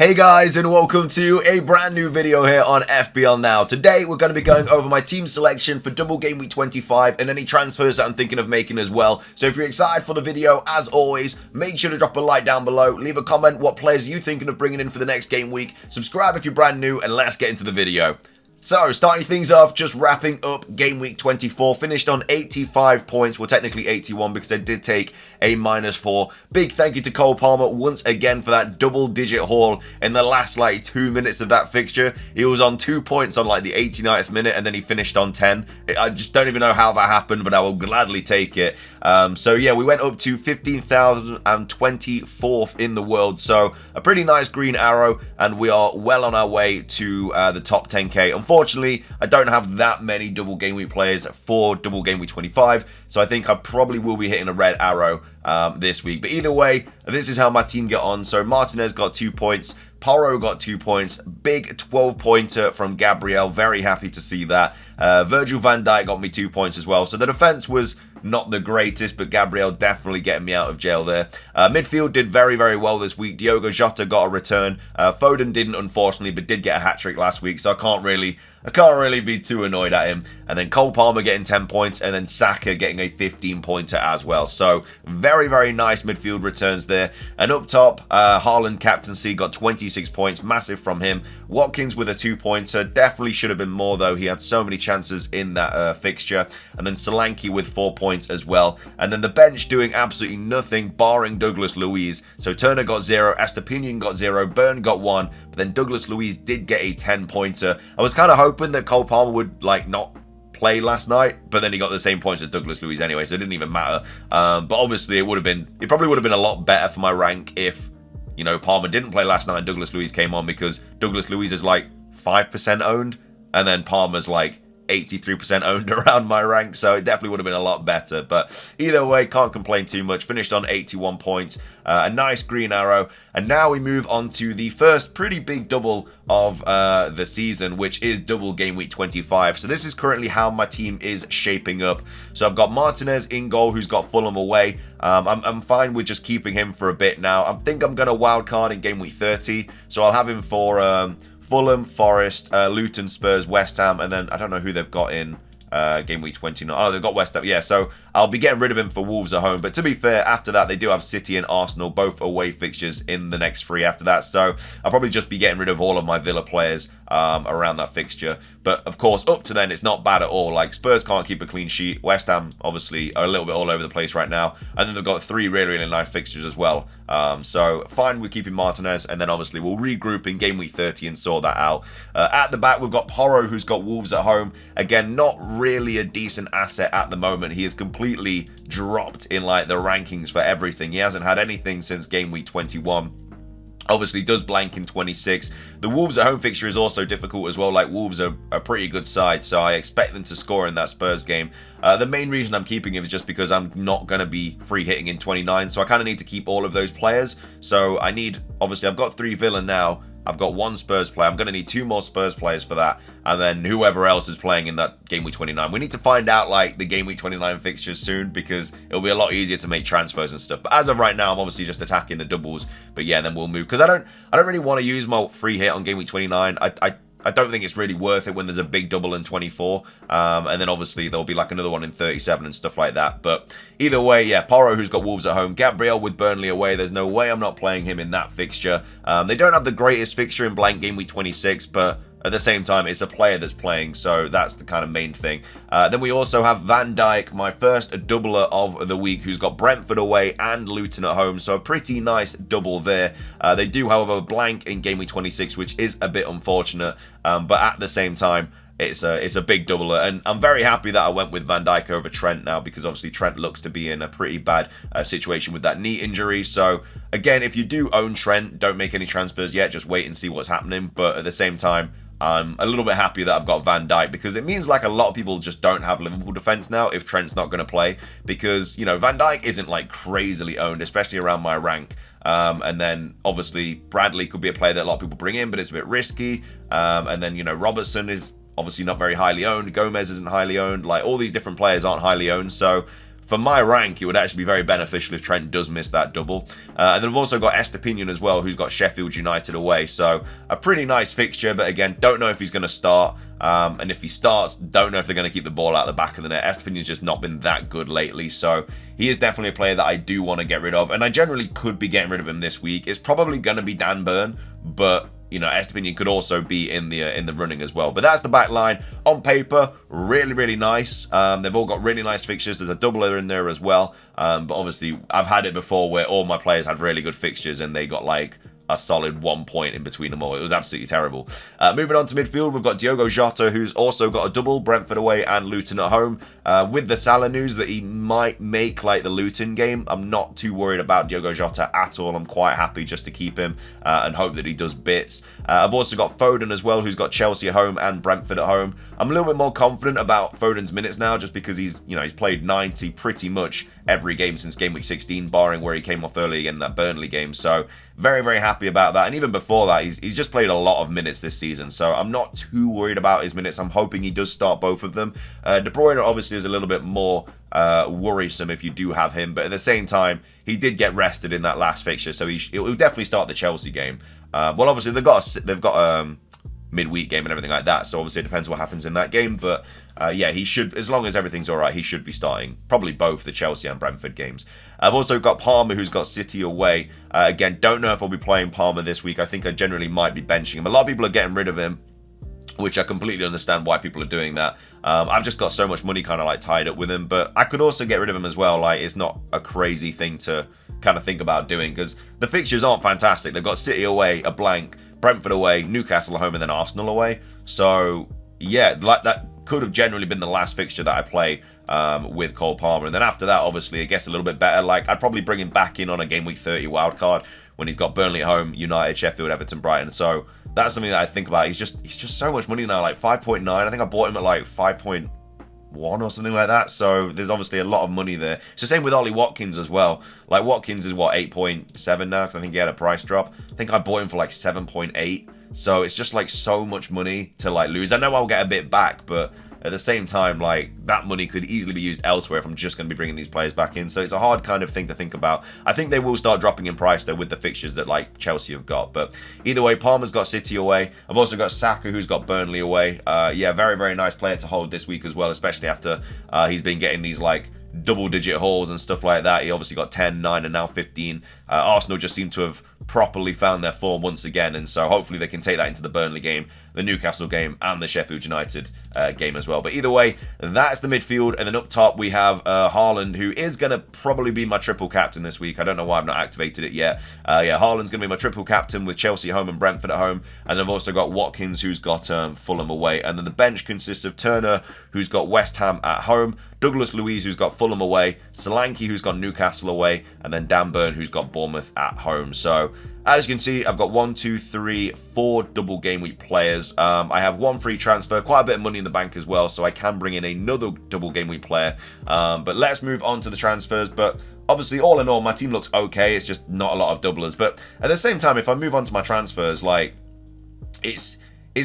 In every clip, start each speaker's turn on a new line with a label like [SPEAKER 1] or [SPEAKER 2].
[SPEAKER 1] Hey guys, and welcome to a brand new video here on FPL Now. Today we're going to be going over my team selection for Double Game Week 25 and any transfers that I'm thinking of making as well. So if you're excited for the video, as always, make sure to drop a like down below, leave a comment what players are you thinking of bringing in for the next game week, subscribe if you're brand new, and let's get into the video. So, starting things off, just wrapping up Game Week 24, finished on 85 points, well technically 81 because I did take a -4. Big thank you to Cole Palmer once again for that double-digit haul in the last 2 minutes of that fixture. He was on 2 points on the 89th minute and then he finished on 10. I just don't even know how that happened, but I will gladly take it. So yeah, we went up to 15,024th in the world, so a pretty nice green arrow, and we are well on our way to the top 10k. Unfortunately, I don't have that many Double Game Week players for Double Game Week 25, so I think I probably will be hitting a red arrow this week. But either way, this is how my team get on. So Martinez got 2 points, Porro got 2 points, big 12-pointer from Gabriel, very happy to see that. Virgil van Dijk got me 2 points as well, so the defense was not the greatest, but Gabriel definitely getting me out of jail there. Midfield did very, very well this week. Diogo Jota got a return. Foden didn't, unfortunately, but did get a hat-trick last week, so I can't really be too annoyed at him. And then Cole Palmer getting 10 points, and then Saka getting a 15-pointer as well. So very, very nice midfield returns there. And up top, Haaland captaincy got 26 points, massive from him. Watkins with a 2-pointer, definitely should have been more though. He had so many chances in that fixture. And then Solanke with 4 points as well. And then the bench doing absolutely nothing, barring Douglas Luiz. So Turner got 0, Estepinian got 0, Burn got 1, but then Douglas Luiz did get a 10-pointer. I was kind of hoping that Cole Palmer would not play last night, but then he got the same points as Douglas Luiz anyway, so it didn't even matter. But obviously it probably would have been a lot better for my rank if, Palmer didn't play last night and Douglas Luiz came on, because Douglas Luiz is 5% owned, and then Palmer's 83% owned around my rank, so it definitely would have been a lot better. But either way, can't complain too much. Finished on 81 points, a nice green arrow, and now we move on to the first pretty big double of the season, which is Double Game Week 25. So this is currently how my team is shaping up. So I've got Martinez in goal, who's got Fulham away. I'm fine with just keeping him for a bit now. I think I'm going to wildcard in Game Week 30, so I'll have him for Fulham, Forest, Luton, Spurs, West Ham, and then I don't know who they've got in Game Week 29. Oh, they've got West Ham. Yeah, so I'll be getting rid of him for Wolves at home. But to be fair, after that, they do have City and Arsenal, both away fixtures in the next 3 after that. So I'll probably just be getting rid of all of my Villa players around that fixture. But of course, up to then, it's not bad at all. Spurs can't keep a clean sheet. West Ham, obviously, are a little bit all over the place right now. And then they've got 3 really, really nice fixtures as well. So fine with keeping Martinez, and then obviously we'll regroup in Game Week 30 and sort that out. At the back, we've got Porro, who's got Wolves at home. Again, not really a decent asset at the moment. He is completely dropped in the rankings for everything. He hasn't had anything since Game Week 21. Obviously does blank in 26. The Wolves at home fixture is also difficult as well. Wolves are a pretty good side, so I expect them to score in that Spurs game. The main reason I'm keeping him is just because I'm not going to be free hitting in 29, so I kind of need to keep all of those players. So I need, obviously I've got 3 Villa now. I've got 1 Spurs player. I'm going to need 2 more Spurs players for that. And then whoever else is playing in that Game Week 29. We need to find out, the Game Week 29 fixtures soon, because it'll be a lot easier to make transfers and stuff. But as of right now, I'm obviously just attacking the doubles. But yeah, then we'll move. Because I don't really want to use my free hit on Game Week 29. I don't think it's really worth it when there's a big double in 24. And then obviously there'll be another one in 37 and stuff like that. But either way, yeah, Porro, who's got Wolves at home. Gabriel with Burnley away. There's no way I'm not playing him in that fixture. They don't have the greatest fixture in blank Game Week 26, but at the same time, it's a player that's playing, so that's the kind of main thing. Then we also have Van Dijk, my first doubler of the week, who's got Brentford away and Luton at home, so a pretty nice double there. They do, however, blank in Game Week 26, which is a bit unfortunate, but at the same time, it's a big doubler, and I'm very happy that I went with Van Dijk over Trent now, because obviously Trent looks to be in a pretty bad situation with that knee injury. So again, if you do own Trent, don't make any transfers yet, just wait and see what's happening. But at the same time, I'm a little bit happy that I've got Van Dijk, because it means a lot of people just don't have Liverpool defense now if Trent's not going to play, because Van Dijk isn't crazily owned, especially around my rank. And then obviously Bradley could be a player that a lot of people bring in, but it's a bit risky. And then Robertson is obviously not very highly owned. Gomez isn't highly owned. All these different players aren't highly owned, so for my rank, it would actually be very beneficial if Trent does miss that double. And then we've also got Estepinian as well, who's got Sheffield United away. So a pretty nice fixture, but again, don't know if he's going to start. And if he starts, don't know if they're going to keep the ball out the back of the net. Estepinian's just not been that good lately, so he is definitely a player that I do want to get rid of. And I generally could be getting rid of him this week. It's probably going to be Dan Burn, but you know, Estepinian could also be in the running as well. But that's the back line. On paper, really, really nice. They've all got really nice fixtures. There's a doubler in there as well. But obviously, I've had it before where all my players had really good fixtures and they got like a solid 1 point in between them all. It was absolutely terrible. Moving on to midfield, we've got Diogo Jota, who's also got a double, Brentford away and Luton at home. With the Salah news that he might make like the Luton game, I'm not too worried about Diogo Jota at all. I'm quite happy just to keep him and hope that he does bits. I've also got Foden as well, who's got Chelsea at home and Brentford at home. I'm a little bit more confident about Foden's minutes now, just because he's played 90 pretty much every game since game week 16, barring where he came off early in that Burnley game. So very, very happy about that. And even before that, he's just played a lot of minutes this season. So I'm not too worried about his minutes. I'm hoping he does start both of them. De Bruyne obviously is a little bit more worrisome if you do have him. But at the same time, he did get rested in that last fixture. So he'll definitely start the Chelsea game. Well, obviously, they've got midweek game and everything like that. So obviously, it depends what happens in that game. But yeah, he should, as long as everything's all right, he should be starting probably both the Chelsea and Brentford games. I've also got Palmer, who's got City away. Again, don't know if I'll be playing Palmer this week. I think I generally might be benching him. A lot of people are getting rid of him, which I completely understand why people are doing that. I've just got so much money kind of like tied up with him, but I could also get rid of him as well. Like, it's not a crazy thing to kind of think about doing because the fixtures aren't fantastic. They've got City away, a blank, Brentford away, Newcastle at home, and then Arsenal away. So yeah, like that could have generally been the last fixture that I play with Cole Palmer. And then after that, obviously, it gets a little bit better. Like, I'd probably bring him back in on a game week 30 wildcard when he's got Burnley at home, United, Sheffield, Everton, Brighton. So that's something that I think about. He's just so much money now, like 5.9. I think I bought him at like 5.1 or something like that. So there's obviously a lot of money there. It's the same with Ollie Watkins as well. Like, Watkins is what, 8.7 now, because I think he had a price drop. I think I bought him for like 7.8. So it's just like so much money to like lose. I know I'll get a bit back, but at the same time, like, that money could easily be used elsewhere if I'm just going to be bringing these players back in. So it's a hard kind of thing to think about. I think they will start dropping in price, though, with the fixtures that, like, Chelsea have got. But either way, Palmer's got City away. I've also got Saka, who's got Burnley away. Yeah, very, very nice player to hold this week as well, especially after he's been getting these, like, double-digit hauls and stuff like that. He obviously got 10, 9, and now 15. Arsenal just seem to have properly found their form once again, and so hopefully they can take that into the Burnley game, the Newcastle game, and the Sheffield United game as well. But either way, that's the midfield, and then up top we have Haaland, who is going to probably be my triple captain this week. I don't know why I've not activated it yet. Yeah, Haaland's going to be my triple captain with Chelsea at home and Brentford at home, and I've also got Watkins, who's got Fulham away, and then the bench consists of Turner, who's got West Ham at home, Douglas Luiz, who's got Fulham away, Solanke, who's got Newcastle away, and then Dan Burn, who's got Bournemouth at home. So as you can see, I've got 4 double game week players. I have 1 free transfer, quite a bit of money in the bank as well, so I can bring in another double game week player. But let's move on to the transfers. But obviously, all in all, my team looks okay. It's just not a lot of doublers. But at the same time, if I move on to my transfers, like, it's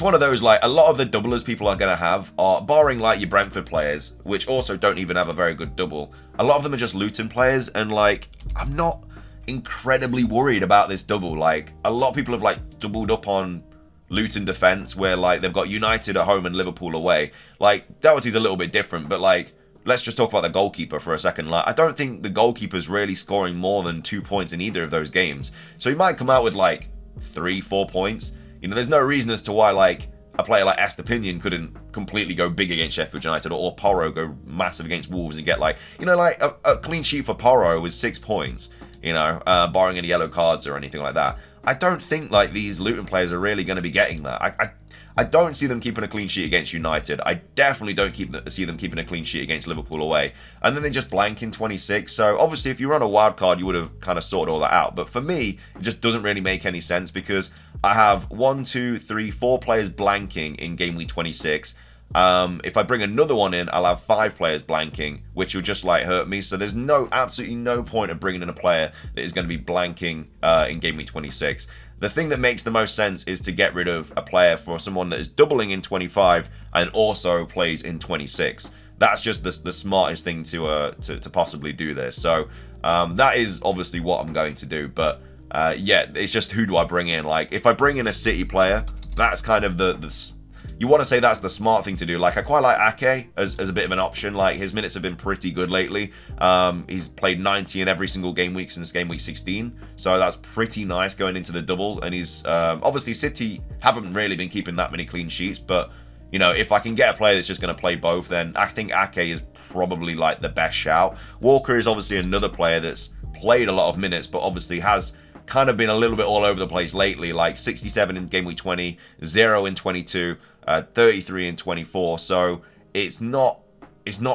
[SPEAKER 1] one of those, like, a lot of the doublers people are going to have are, barring, like, your Brentford players, which also don't even have a very good double, a lot of them are just Luton players, and, like, I'm not incredibly worried about this double. Like, a lot of people have, like, doubled up on Luton defense, where, like, they've got United at home and Liverpool away. Like, Doherty's a little bit different, but, like, let's just talk about the goalkeeper for a second. Like, I don't think the goalkeeper's really scoring more than 2 points in either of those games, so he might come out with, like, 3-4 points. You know, there's no reason as to why, like, a player like Estepinian couldn't completely go big against Sheffield United, or Porro go massive against Wolves and get, like, you know, like a clean sheet for Porro with 6 points, you know, barring any yellow cards or anything like that. I don't think, like, these Luton players are really going to be getting that. I don't see them keeping a clean sheet against United. I definitely don't see them keeping a clean sheet against Liverpool away. And then they just blank in 26. So obviously, if you run a wild card, you would have kind of sorted all that out. But for me, it just doesn't really make any sense because I have 1, 2, 3, 4 players blanking in game week 26. If I bring another one in, I'll have 5 players blanking, which will just, like, hurt me. So there's absolutely no point of bringing in a player that is going to be blanking in game week 26. The thing that makes the most sense is to get rid of a player for someone that is doubling in 25 and also plays in 26. that's just the smartest thing to possibly do this. So that is obviously what I'm going to do. But yeah, it's just who do I bring in? Like, if I bring in a City player, that's kind of you want to say that's the smart thing to do. Like, I quite like Ake as a bit of an option. Like, his minutes have been pretty good lately. He's played 90 in every single game week since game week 16. So that's pretty nice going into the double. And he's obviously City haven't really been keeping that many clean sheets. But, you know, if I can get a player that's just going to play both, then I think Ake is probably like the best shout. Walker is obviously another player that's played a lot of minutes, but obviously has kind of been a little bit all over the place lately, like 67 in game week 20, 0 in 22, 33 in 24. So it's not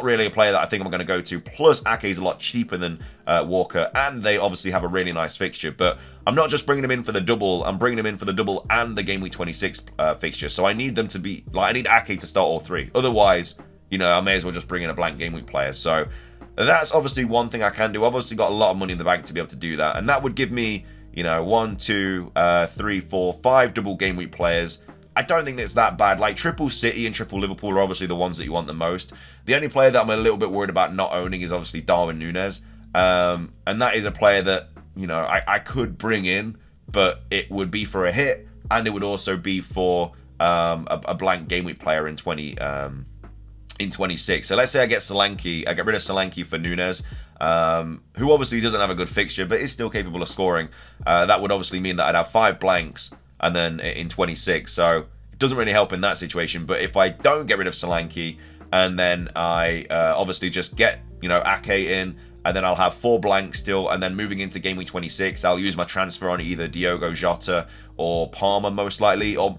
[SPEAKER 1] really a player that I think I'm going to go to. Plus, Ake is a lot cheaper than Walker, and they obviously have a really nice fixture. But I'm not just bringing him in for the double. I'm bringing him in for the double and the game week 26 fixture. So I need them to be like, I need Ake to start all three. Otherwise, you know, I may as well just bring in a blank game week player. So that's obviously one thing I can do. I've obviously got a lot of money in the bank to be able to do that, and that would give me, you know, 1, 2, 3, 4, 5 double game week players. I don't think it's that bad. Like, triple City and triple Liverpool are obviously the ones that you want the most. The only player that I'm a little bit worried about not owning is obviously Darwin Núñez. And that is a player that, you know, I could bring in, but it would be for a hit, and it would also be for a blank game week player in 26. So let's say I get Solanke, I get rid of Solanke for Núñez, who obviously doesn't have a good fixture, but is still capable of scoring. That would obviously mean that I'd have 5 blanks and then in 26. So it doesn't really help in that situation. But if I don't get rid of Solanke, and then I obviously just get, you know, Ake in, and then I'll have 4 blanks still, and then moving into game week 26, I'll use my transfer on either Diogo Jota or Palmer most likely, or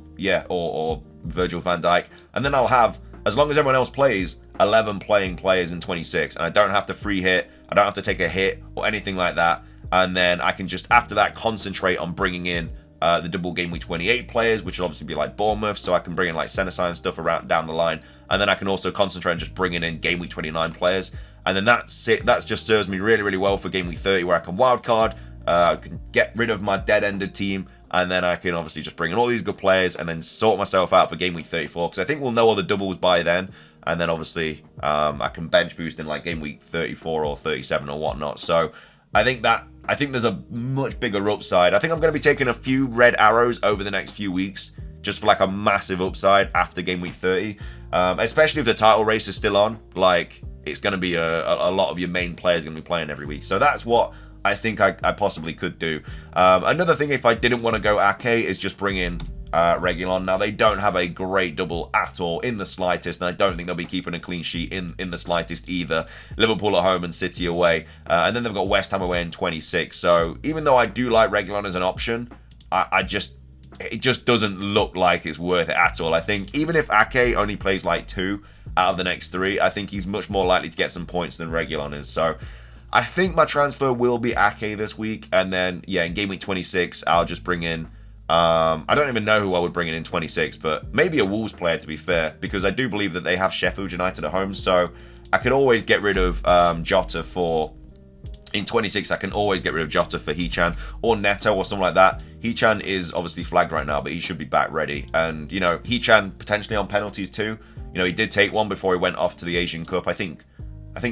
[SPEAKER 1] Virgil van Dijk, and then I'll have, as long as everyone else plays, 11 playing players in 26, and I don't have to free hit, I don't have to take a hit or anything like that, and then I can just, after that, concentrate on bringing in the double game week 28 players, which will obviously be like Bournemouth, so I can bring in like Senesai and stuff around down the line, and then I can also concentrate on just bringing in game week 29 players, and then that's it. That just serves me really, really well for game week 30, where I can wildcard, I can get rid of my dead-ended team, and then I can obviously just bring in all these good players and then sort myself out for game week 34, because I think we'll know all the doubles by then, and then obviously I can bench boost in like game week 34 or 37 or whatnot. So I think there's a much bigger upside. I think I'm going to be taking a few red arrows over the next few weeks, just for like a massive upside after game week 30, especially if the title race is still on. Like, it's going to be a lot of your main players going to be playing every week. So that's what I think I possibly could do. Another thing, if I didn't want to go Ake, is just bring in Reguilon. Now, they don't have a great double at all in the slightest, and I don't think they'll be keeping a clean sheet in the slightest either. Liverpool at home and City away, and then they've got West Ham away in 26. So even though I do like Reguilon as an option, it just doesn't look like it's worth it at all. I think even if Ake only plays like 2 out of the next 3, I think he's much more likely to get some points than Reguilon is. So I think my transfer will be Ake this week, and then, yeah, in game week 26, I'll just bring in, I don't even know who I would bring in 26, but maybe a Wolves player, to be fair, because I do believe that they have Sheffield United at home, so I could always get rid of Jota for, in 26, I can always get rid of Jota for Hechan or Neto or something like that. Hechan is obviously flagged right now, but he should be back ready. And, you know, Hechan potentially on penalties too. You know, he did take one before he went off to the Asian Cup. I think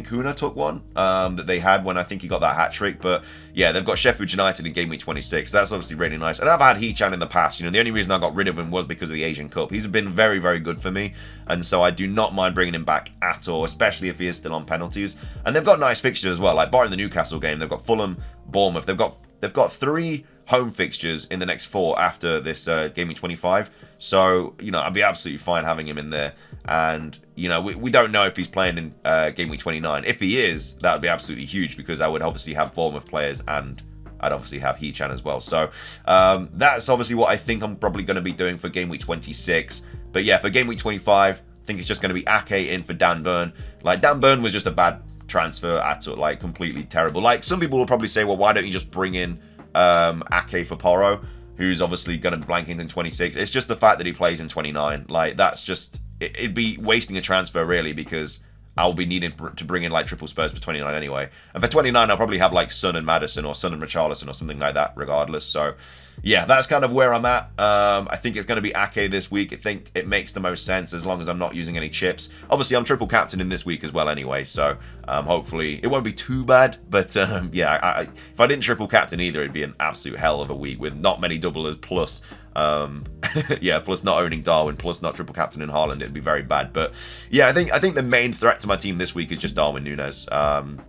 [SPEAKER 1] Kuna took one that they had when I think he got that hat-trick. But, yeah, they've got Sheffield United in game week 26. That's obviously really nice. And I've had Hechan in the past. You know, the only reason I got rid of him was because of the Asian Cup. He's been very, very good for me. And so I do not mind bringing him back at all, especially if he is still on penalties. And they've got nice fixtures as well. Like, barring the Newcastle game, they've got Fulham, Bournemouth. They've got 3 home fixtures in the next 4 after this game week 25. So, you know, I'd be absolutely fine having him in there. And, you know, we don't know if he's playing in game week 29. If he is, that would be absolutely huge, because I would obviously have Bournemouth players and I'd obviously have Hechan as well. So that's obviously what I think I'm probably going to be doing for game week 26. But yeah, for game week 25, I think it's just going to be Ake in for Dan Burn. Like, Dan Burn was just a bad transfer at all, like completely terrible. Like, some people will probably say, well, why don't you just bring in Ake for Porro, who's obviously going to be blanking in 26. It's just the fact that he plays in 29. Like, that's just, it'd be wasting a transfer, really, because I'll be needing to bring in like triple Spurs for 29 anyway. And for 29, I'll probably have like Son and Maddison or Son and Richarlison or something like that regardless. So yeah, that's kind of where I'm at. I think it's going to be Ake this week. I think it makes the most sense as long as I'm not using any chips. Obviously, I'm triple captain in this week as well anyway, so hopefully it won't be too bad. But yeah, if I didn't triple captain either, it'd be an absolute hell of a week with not many doublers plus yeah, plus not owning Darwin, plus not triple captain in Haaland, it'd be very bad. But yeah, I think the main threat to my team this week is just Darwin Núñez.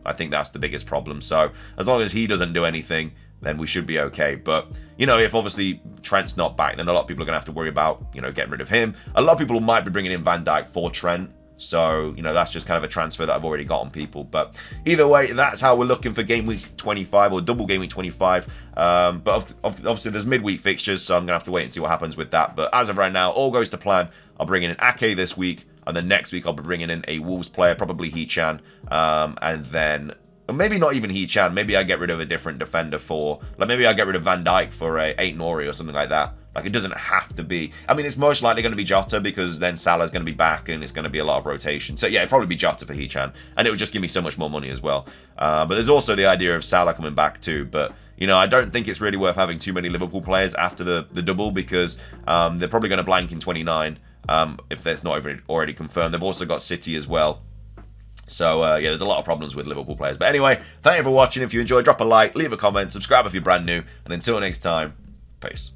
[SPEAKER 1] I think that's the biggest problem. So as long as he doesn't do anything, then we should be okay. But, you know, if obviously Trent's not back, then a lot of people are going to have to worry about, you know, getting rid of him. A lot of people might be bringing in Van Dijk for Trent. So, you know, that's just kind of a transfer that I've already got on people. But either way, that's how we're looking for Game Week 25 or Double Game Week 25. But obviously there's midweek fixtures, so I'm going to have to wait and see what happens with that. But as of right now, all goes to plan. I'll bring in an Ake this week, and then next week I'll be bringing in a Wolves player, probably Hee-Chan, and then... maybe not even Hee-Chan. Maybe I get rid of a different defender for... like, maybe I get rid of Van Dijk for a 8 Nori or something like that. Like, it doesn't have to be... I mean, it's most likely going to be Jota because then Salah's going to be back and it's going to be a lot of rotation. So, yeah, it'd probably be Jota for Hee-Chan. And it would just give me so much more money as well. But there's also the idea of Salah coming back too. But, you know, I don't think it's really worth having too many Liverpool players after the double because they're probably going to blank in 29 if that's not already confirmed. They've also got City as well. So, yeah, there's a lot of problems with Liverpool players. But anyway, thank you for watching. If you enjoyed, drop a like, leave a comment, subscribe if you're brand new. And until next time, peace.